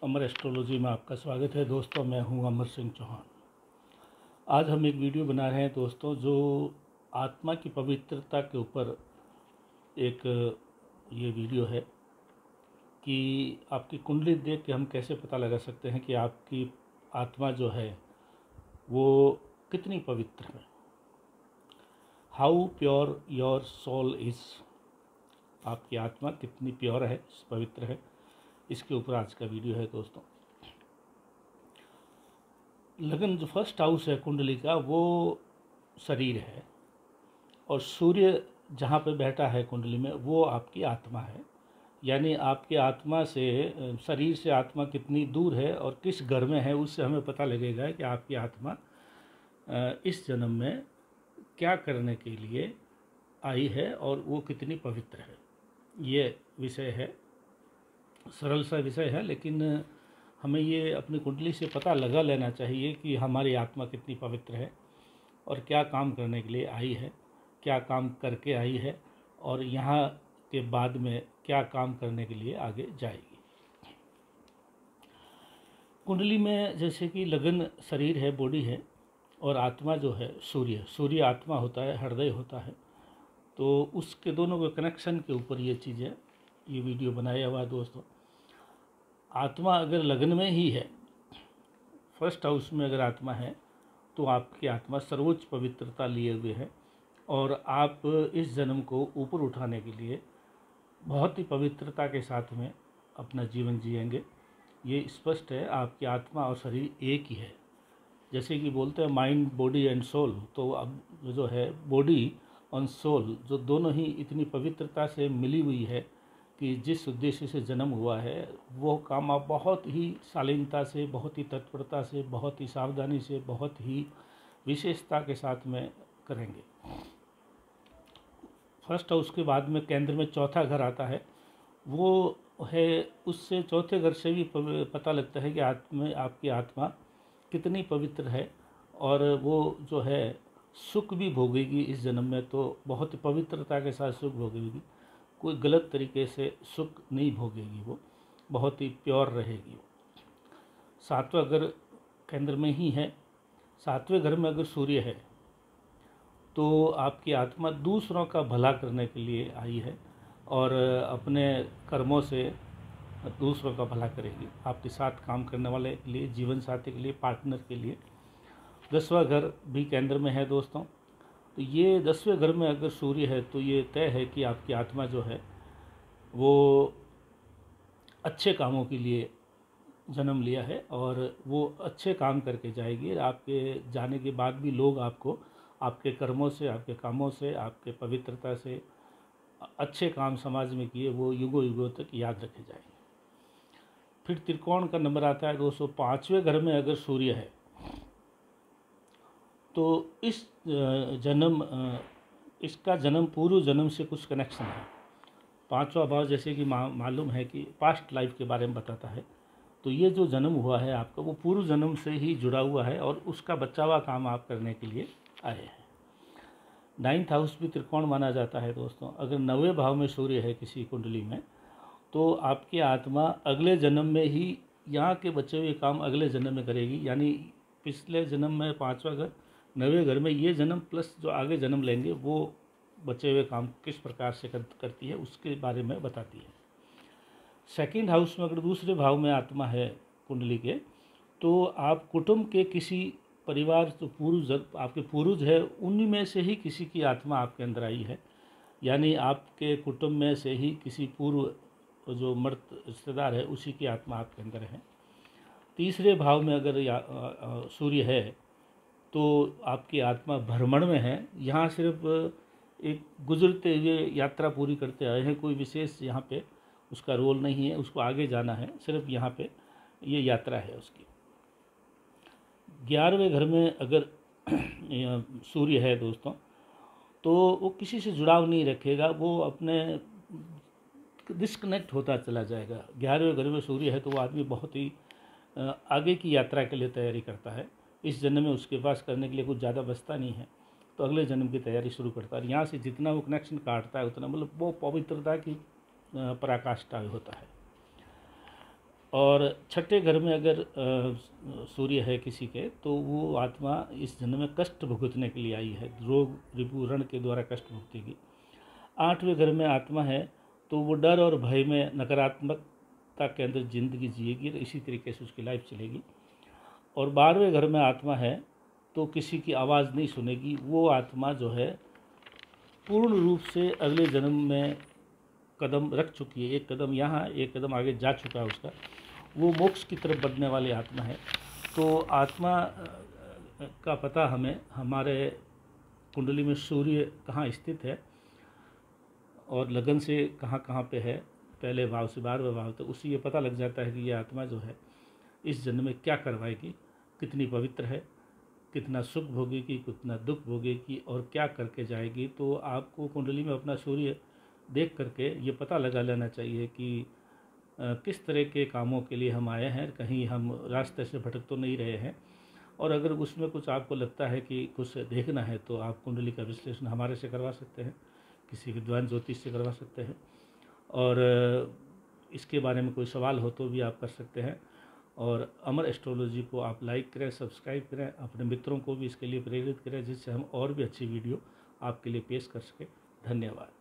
अमर astrology में आपका स्वागत है दोस्तों। मैं हूं अमर सिंह चौहान। आज हम एक वीडियो बना रहे हैं दोस्तों, जो आत्मा की पवित्रता के ऊपर एक ये वीडियो है कि आपकी कुंडली देख के हम कैसे पता लगा सकते हैं कि आपकी आत्मा जो है वो कितनी पवित्र है। How pure your soul is, आपकी आत्मा कितनी प्योर है, पवित्र है, इसके ऊपर आज का वीडियो है दोस्तों। लगन जो फर्स्ट हाउस है कुंडली का वो शरीर है, और सूर्य जहाँ पे बैठा है कुंडली में वो आपकी आत्मा है। यानी आपकी आत्मा से, शरीर से आत्मा कितनी दूर है और किस घर में है, उससे हमें पता लगेगा कि आपकी आत्मा इस जन्म में क्या करने के लिए आई है और वो कितनी पवित्र है। ये विषय है, सरल सा विषय है, लेकिन हमें ये अपनी कुंडली से पता लगा लेना चाहिए कि हमारी आत्मा कितनी पवित्र है और क्या काम करने के लिए आई है, क्या काम करके आई है और यहाँ के बाद में क्या काम करने के लिए आगे जाएगी। कुंडली में जैसे कि लगन शरीर है, बॉडी है, और आत्मा जो है सूर्य आत्मा होता है, हृदय होता है। तो उसके दोनों के कनेक्शन के ऊपर ये चीज़ें, ये वीडियो बनाया हुआ है दोस्तों। आत्मा अगर लगन में ही है, फर्स्ट हाउस में अगर आत्मा है, तो आपकी आत्मा सर्वोच्च पवित्रता लिए हुए है और आप इस जन्म को ऊपर उठाने के लिए बहुत ही पवित्रता के साथ में अपना जीवन जिएंगे। ये स्पष्ट है, आपकी आत्मा और शरीर एक ही है। जैसे कि बोलते हैं माइंड, बॉडी एंड सोल, तो अब जो है बॉडी और सोल जो दोनों ही इतनी पवित्रता से मिली हुई है कि जिस उद्देश्य से जन्म हुआ है वो काम आप बहुत ही शालीनता से, बहुत ही तत्परता से, बहुत ही सावधानी से, बहुत ही विशेषता के साथ में करेंगे। फर्स्ट हाउस के बाद में केंद्र में चौथा घर आता है, वो है, उससे चौथे घर से भी पता लगता है कि आपकी आत्मा कितनी पवित्र है और वो जो है सुख भी भोगेगी इस जन्म में, तो बहुत पवित्रता के साथ सुख भोगेगी। कोई गलत तरीके से सुख नहीं भोगेगी, वो बहुत ही प्योर रहेगी। सातवां घर केंद्र में ही है, सातवें घर में अगर सूर्य है तो आपकी आत्मा दूसरों का भला करने के लिए आई है और अपने कर्मों से दूसरों का भला करेगी, आपके साथ काम करने वाले के लिए, जीवन साथी के लिए, पार्टनर के लिए। 10वां घर भी केंद्र में है दोस्तों। तो ये 10वें घर में अगर सूर्य है तो ये तय है कि आपकी आत्मा जो है वो अच्छे कामों के लिए जन्म लिया है और वो अच्छे काम करके जाएगी। आपके जाने के बाद भी लोग आपको आपके कर्मों से, आपके कामों से, आपके पवित्रता से, अच्छे काम समाज में किए वो युगों युगों तक याद रखे जाएंगे। फिर त्रिकोण का नंबर आता है 205वें घर में अगर सूर्य है तो इस जन्म इसका जन्म पूर्व जन्म से कुछ कनेक्शन है। पांचवा भाव जैसे कि मालूम है कि पास्ट लाइफ के बारे में बताता है, तो ये जो जन्म हुआ है आपका वो पूर्व जन्म से ही जुड़ा हुआ है और उसका बचा हुआ काम आप करने के लिए आए हैं। 9th हाउस भी त्रिकोण माना जाता है दोस्तों। अगर 9वें भाव में सूर्य है किसी कुंडली में तो आपकी आत्मा अगले जन्म में ही यहाँ के बचे हुए काम अगले जन्म में करेगी। यानी पिछले जन्म में 5वां घर, 9वें घर में ये जन्म प्लस जो आगे जन्म लेंगे वो बचे हुए काम किस प्रकार से करती है उसके बारे में बताती है। सेकंड हाउस में अगर दूसरे भाव में आत्मा है कुंडली के, तो आप कुटुंब के किसी परिवार, जो आपके पूर्वज है उन्हीं में से ही किसी की आत्मा आपके अंदर आई है। यानी आपके कुटुंब में से ही किसी पूर्व जो मृत रिश्तेदार है उसी की आत्मा आपके अंदर है। तीसरे भाव में अगर सूर्य है तो आपकी आत्मा भ्रमण में है, यहाँ सिर्फ एक गुजरते हुए यात्रा पूरी करते आए हैं, कोई विशेष यहाँ पे उसका रोल नहीं है, उसको आगे जाना है, सिर्फ यहाँ पे ये यात्रा है उसकी। 11वें घर में अगर सूर्य है दोस्तों तो वो किसी से जुड़ाव नहीं रखेगा, वो अपने डिस्कनेक्ट होता चला जाएगा। 11वें घर में सूर्य है तो वो आदमी बहुत ही आगे की यात्रा के लिए तैयारी करता है। इस जन्म में उसके पास करने के लिए कुछ ज़्यादा बचता नहीं है, तो अगले जन्म की तैयारी शुरू करता है। यहाँ से जितना वो कनेक्शन काटता है उतना मतलब वो पवित्रता की पराकाष्ठा होता है। और छठे घर में अगर सूर्य है किसी के, तो वो आत्मा इस जन्म में कष्ट भुगतने के लिए आई है, रोग रिपु ऋण के द्वारा कष्ट भुगतेगी। आठवें घर में आत्मा है तो वो डर और भय में नकारात्मकता के अंदर जिंदगी जिएगी, तो इसी तरीके से उसकी लाइफ चलेगी। और 12वें घर में आत्मा है तो किसी की आवाज़ नहीं सुनेगी, वो आत्मा जो है पूर्ण रूप से अगले जन्म में कदम रख चुकी है, एक कदम यहाँ एक कदम आगे जा चुका है उसका, वो मोक्ष की तरफ बढ़ने वाली आत्मा है। तो आत्मा का पता हमें हमारे कुंडली में सूर्य कहाँ स्थित है और लगन से कहाँ कहाँ पे है, पहले भाव से 12वें भाव तक, उससे ये पता लग जाता है कि ये आत्मा जो है इस जन्म में क्या करवाएगी, कितनी पवित्र है, कितना सुख भोगेगी, कितना दुख भोगेगी और क्या करके जाएगी। तो आपको कुंडली में अपना सूर्य देख करके ये पता लगा लेना चाहिए कि किस तरह के कामों के लिए हम आए हैं, कहीं हम रास्ते से भटक तो नहीं रहे हैं। और अगर उसमें कुछ आपको लगता है कि कुछ देखना है तो आप कुंडली का विश्लेषण हमारे से करवा सकते हैं, किसी विद्वान ज्योतिष से करवा सकते हैं। और इसके बारे में कोई सवाल हो तो भी आप कर सकते हैं। और अमर एस्ट्रोलॉजी को आप लाइक करें, सब्सक्राइब करें, अपने मित्रों को भी इसके लिए प्रेरित करें, जिससे हम और भी अच्छी वीडियो आपके लिए पेश कर सकें। धन्यवाद।